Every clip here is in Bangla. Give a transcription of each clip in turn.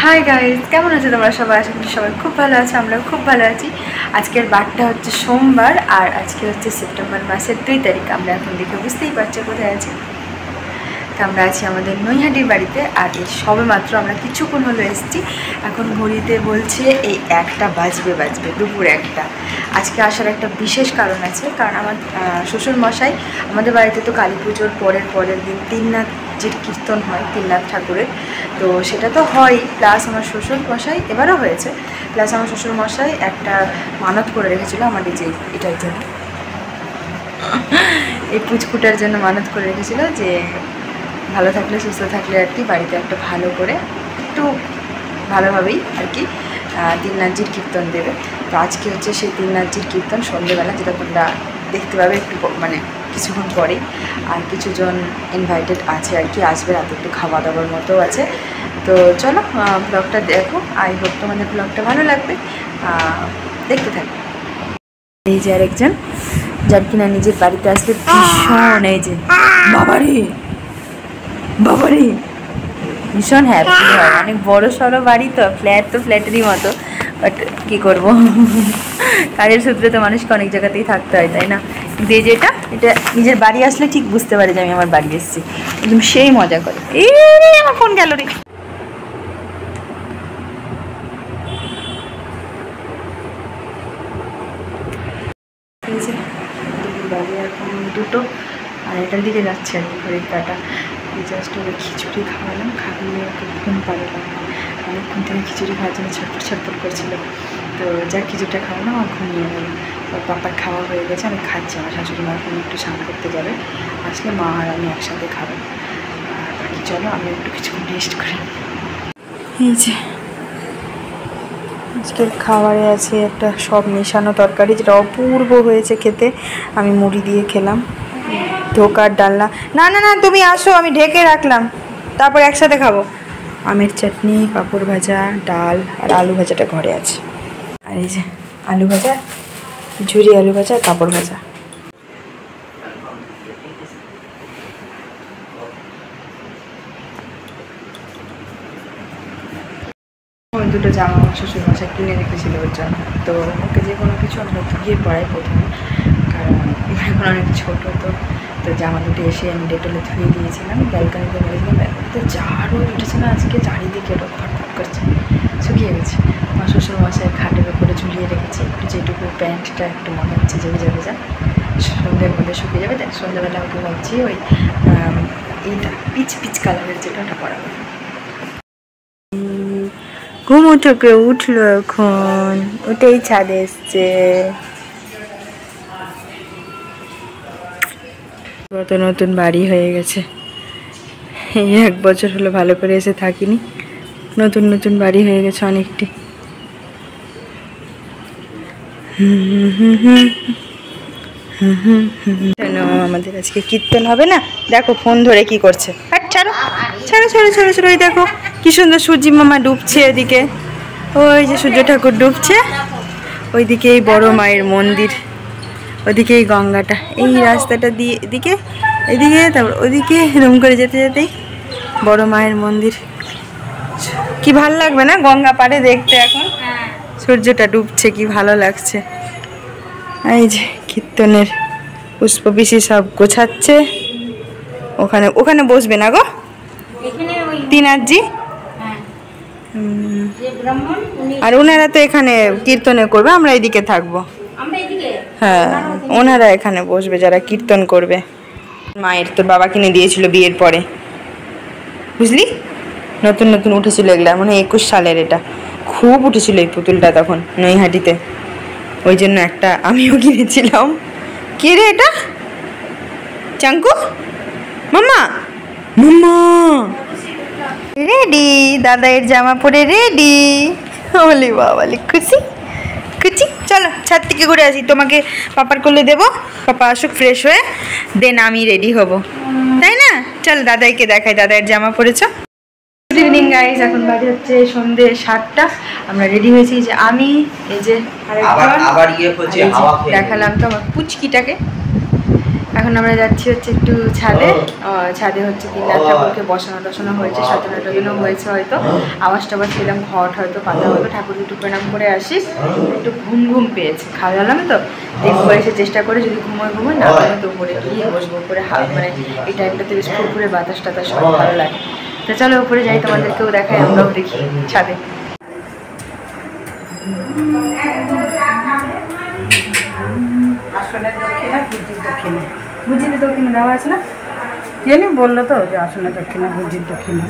হাই গাইজ, কেমন আছো তোমরা সবাই? আশা করি সবাই খুব ভালো আছো, আমরাও খুব ভালো আছি। আজকের বারটা হচ্ছে সোমবার, আর আজকে হচ্ছে সেপ্টেম্বর মাসের 2 তারিখ। আমরা এখন দেখে বুঝতেই পারছো কোথায় আছি। তো আমরা আছি আমাদের নৈহাটির বাড়িতে, আর এই সবে মাত্র আমরা কিছুক্ষণ হলো এসেছি। এখন ঘড়িতে বলছে এই 1টা বাজবে, দুপুর 1টা। আজকে আসার একটা বিশেষ কারণ আছে, কারণ আমার শ্বশুরমশাই, আমাদের বাড়িতে তো কালী পুজোর পরের দিন তিননাথজির কীর্তন হয়, তিননাথ ঠাকুরের। তো সেটা তো হয়, প্লাস আমার শ্বশুরমশাই এবারও হয়েছে, প্লাস আমার শ্বশুরমশাই একটা মানত করে রেখেছিলো আমাদের যে এটার জন্য, এই পুচকুটার জন্য মানত করে রেখেছিলো যে ভালো থাকলে সুস্থ থাকলে আর কি বাড়িতে একটা ভালো করে একটু ভালোভাবেই আর কি তিননাথজির কীর্তন দেবে। তো আজকে হচ্ছে সেই তিননাথজির কীর্তন সন্ধ্যেবেলা, যেটা তোমরা দেখতে পাবে একটু মানে কিছুক্ষণ পরেই। আর কিছুজন ইনভাইটেড আছে আর কি, আসবে রাতে, একটু খাওয়া দাওয়ার মতো আছে। তো চলো ব্লগটা দেখো, আই হোপ তোমাদের ব্লগটা ভালো লাগবে, দেখতে থাকবে। এই যে আরেকজন, যার কিনা নিজের বাড়িতে আসলে ভীষণ, এই যে বাবারে ভীষণ হ্যাপি হয়। অনেক বড় সড়ো বাড়ি, তো ফ্ল্যাটেরই মতো, বাট কী করবো, কাজের সূত্রে তো মানুষকে অনেক জায়গাতেই থাকতে হয়, তাই না? কিন্তু এই যেটা, এটা নিজের বাড়ি আসলে ঠিক বুঝতে পারে যে আমি আমার বাড়ি এসেছি, একদম সেই মজা করে। এই আমার ফোন গেল রে। এই যে বাড়ি এখন 2টো, আর এটার দিকে যাচ্ছে আর কি ঘড়ির কাটা। জাস্ট ওকে খিচুড়ি খাওয়ালাম, খাইয়ে ওকে ঘুম পাড়ালাম। অনেকক্ষণ থেকে খিচুড়ি খাওয়ার জন্য ছটফট করছিল, তো যার খিচুড়িটা খাওয়ালাম আর ঘুমিয়ে গেল। ওর পাপার খাওয়া হয়ে গেছে, আমি খাচ্ছি। আমার শাশুড়ি মা এখন একটু স্নান করতে যাবে, আসলে মা আর আমি একসাথে খাবো। আর বাকি চলো আমি একটু কিছুক্ষণ রেস্ট করি। এই যে আজকের খাবারে আছে একটা সব মেশানো তরকারি, যেটা অপূর্ব হয়েছে খেতে। আমি মুড়ি দিয়ে খেলাম, ধোকার ডালনা। না না না, তুমি আসো, আমি ঢেকে রাখলাম, তারপর একসাথে খাবো। আমের চাটনি, পাঁপড় ভাজা, ডাল, আর আলু ভাজাটা ঘরে আছে। আর এই যে আলু ভাজা, ঝুরি আলু ভাজা, পাঁপড় ভাজা। ওই 2টো জামা আমার শ্বশুরমশাই কিনে রেখেছিল ওর জন্য। তো ওকে যে কোনো কিছু আমরা ধুয়ে পড়াই প্রথমে, কারণ এখন অনেক ছোটো। তো জামা দুটো এসে আমি ডেটলে ধুয়ে দিয়েছিলাম, ব্যালকানিতে মেরেছিলাম। ব্যালকানিতে যা রোদ উঠেছে না আজকে, চারিদিকে রোদ ফটফট করছে, শুকিয়ে গেছে। আমার শ্বশুরমশাই খাটের উপরে ঝুলিয়ে রেখেছে, একটু যেটুকু প্যান্টটা একটু মনে হচ্ছে যে ভেজা সন্ধ্যের মধ্যে শুকিয়ে যাবে। দেখ সন্ধ্যাবেলা ওকে ভাবছি ওই এইটা পিচ কালারের যেটা, ওটা পরাবো। ঘুম থেকে উঠলো এখন, ওটাই ছাদে এসছে। কত নতুন বাড়ি হয়ে গেছে, এই 1 বছর হলো ভালো করে এসে থাকিনি, নতুন বাড়ি হয়ে গেছে অনেকটি। আমাদের আজকে কীর্তন হবে না, দেখো ফোন ধরে কি করছে। ছাড়ো ছাড়ো ছাড়ো ছাড়ো ছাড়ো, ওই দেখো কি সুন্দর সূর্যি মামা ডুবছে এদিকে, ওই যে সূর্য ঠাকুর ডুবছে ওইদিকে, এই বড় মায়ের মন্দির, ওদিকে এই গঙ্গাটা, এই রাস্তাটা দিয়ে এদিকে তারপর ওদিকে এরকম করে যেতে যেতেই বড় মায়ের মন্দির। কি ভালো লাগবে না গঙ্গা পাড়ে দেখতে, এখন সূর্যটা ডুবছে, কি ভালো লাগছে। এই যে কীর্তনের পুষ্পপিসি সব গোছাচ্ছে, ওখানে বসবে না গো তিনাথজি, আর ওনারা তো এখানে কীর্তনে করবে, আমরা এদিকে থাকবো। হ্যাঁ, ওনারা এখানে বসবে যারা কীর্তন করবে। মায়ের তোর বাবা কিনে দিয়েছিল বিয়ের পরে, বুঝলি, নতুন উঠেছিল এগুলা, মানে 21 সালের। এটা খুব উঠেছিল এই পুতুলটা তখন নৈহাটিতে, ওই জন্য একটা আমিও কিনেছিলাম। কে রে এটা? চাঙ্কু মাম্মা রেডি, দাদাইয়ের জামা পরে রেডি। বলি বাবালি খুশি। চলো ছাদ থেকে ঘুরে আসি, তোমাকে পাপার কোলে দেবো, পাপা আসুক ফ্রেশ হয়ে, দেন আমি রেডি হব, তাই না? চল দাদাইকে দেখাই, দাদাইয়ের জামা পরেছ। গুড ইভিনিং গাইজ, এখন বাজে হচ্ছে সন্ধ্যে 7টা। আমরা রেডি হয়েছি, যে আমি এই যে দেখালাম তো আমার পুচকিটাকে, এখন আমরা যাচ্ছি হচ্ছে একটু ছাদে। ছাদে হচ্ছে তিননাথ ঠাকুরকে বসানো টসানো হয়েছে, সাজানো টাজানো হয়েছে, হয়তো আওয়াজ টাওয়াজ পেলাম, ঘট হয়তো পাতা হলো। ঠাকুর একটু প্রণাম করে আসি, একটু ঘুম ঘুম পেয়েছে, খাওয়া দাওয়ালাম তো দেখবো, এসে চেষ্টা করে যদি ঘুমোয় না ঘুমোয় তো উপরে গিয়ে বসবো। উপরে মানে এই টাইমটাতে বেশ ফুরফুরে বাতাস টাতাস সব ভালো লাগে। তো চলো উপরে যাই, তোমাদেরকেও দেখাই, আমরাও দেখি ছাদে। আসনের দক্ষিণা, ভুজির দক্ষিণা, ভুজির দক্ষিণা দেওয়া আছে না, জানি বললো তো যে আসনের দক্ষিণা, ভুজির দক্ষিণা।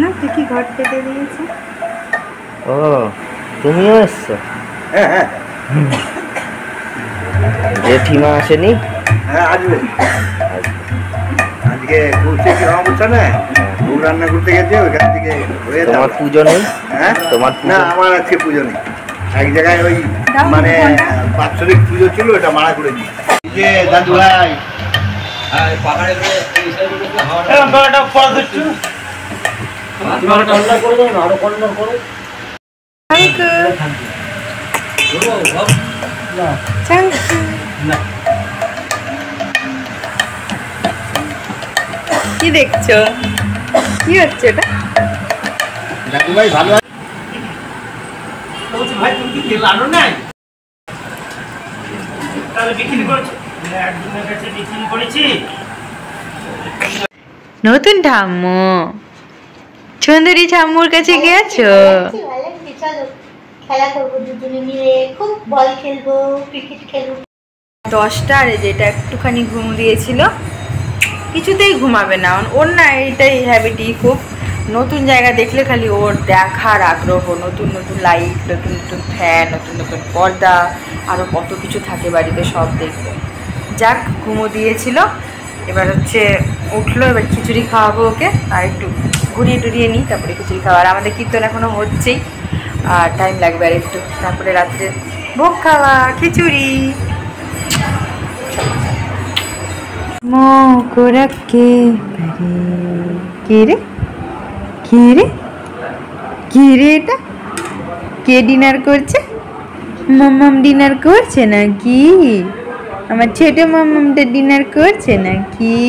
না কি ঘর কেটে দিয়েছে। ও তুমিও এসছো? হ্যাঁ হ্যাঁ, জেঠিমা আসেনি? হ্যাঁ আসবে। আজকে করছে কি রকম করছে না, ভোগ রান্না করতে গেছে, ওইখান থেকে হয়ে তোমার পুজো নেই? হ্যাঁ তোমার না, আমার আজকে পুজো নেই। এক জায়গায় ওই মানে বাৎসরিক পুজো ছিল, ওটা মারা করে দিই। যে দাদু ভাই কি দেখছো, কি হচ্ছে এটা? দাদু ভাই ভালো আছে? ভাই তুমি কি তেল আনো নাই? তাহলে বিক্রি করছো? একজনের কাছে বিক্রি করেছি। নতুন ঠাম্মু, সুন্দরী ঠাম্মুর কাছে গেছো? খেলা করবো দুজনে মিলে, খুব বল খেলবো, ক্রিকেট খেলবো। 10টা, আর যেটা একটুখানি ঘুম দিয়েছিল, কিছুতেই ঘুমাবে না ওর, না এইটাই হ্যাবিটই খুব। নতুন জায়গা দেখলে খালি ওর দেখার আগ্রহ, নতুন নতুন লাইট, নতুন নতুন ফ্যান, নতুন নতুন পর্দা, আরও কত কিছু থাকে বাড়িতে, সব দেখবে। যাক, ঘুমো দিয়েছিল, এবার হচ্ছে উঠলো, এবার খিচুড়ি খাওয়াবো ওকে, আর একটু ঘুরিয়ে টুরিয়ে নিই, তারপরে খিচুড়ি খাওয়া। আর আমাদের কীর্তন এখনও হচ্ছেই, আর টাইম লাগবে আর একটু, তারপরে রাত্রে ভোগ খাওয়া, খিচুড়ি। মোকো রাখে কে রে, কে রে, কে রে, এটা কে ডিনার করছে? মাম্মাম ডিনার করছে নাকি? আমার ছোট মাম্মামটা ডিনার করছে নাকি?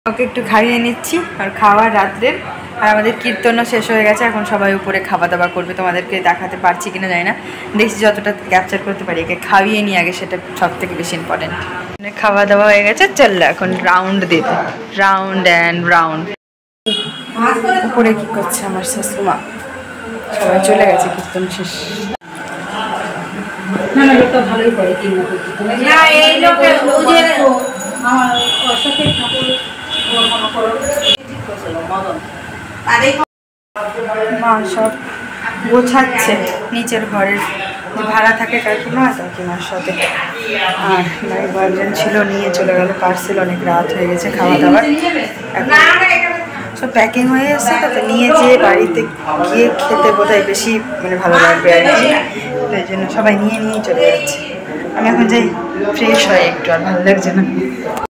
ওকে একটু খাইয়ে নিচ্ছি, আর খাওয়ার রাত্রের। আর আমাদের কীর্তনও শেষ হয়ে গেছে, এখন সবাই উপরে খাওয়া দাওয়া করবে। তোমাদেরকে দেখাতে পারছি কিনা জানি না, দেখছি যতটা ক্যাপচার করতে পারি। একে খাইয়ে নিই আগে, সেটা সব থেকে বেশি ইম্পর্টেন্ট। খাওয়া দাওয়া হয়ে গেছে, চললো এখন রাউন্ড দিতে, রাউন্ড অ্যান্ড রাউন্ড। উপরে কি করছে আমার শাশুমা? সবাই চলে গেছে, কীর্তন শেষ। না না, এটা ভালোই করে না, এই লোকটা বুঝে মা সব গোছাচ্ছে নিচের ঘরের, ভাড়া থাকে কাকিমার সাথে। আর ভাই বয়ফ্রেন্ড ছিল, নিয়ে চলে গেল পার্সেল, অনেক রাত হয়ে গেছে, খাওয়া দাওয়ার সব প্যাকিং হয়ে এসছে, তাতে নিয়ে যেয়ে বাড়িতে গিয়ে খেতে বোধহয় বেশি মানে ভালো লাগবে আর কি, তাই জন্য সবাই নিয়ে নিয়েই চলে যাচ্ছে। আমি এখন যাই ফ্রেশ হয়ে, একটু আর ভালো লাগছে না।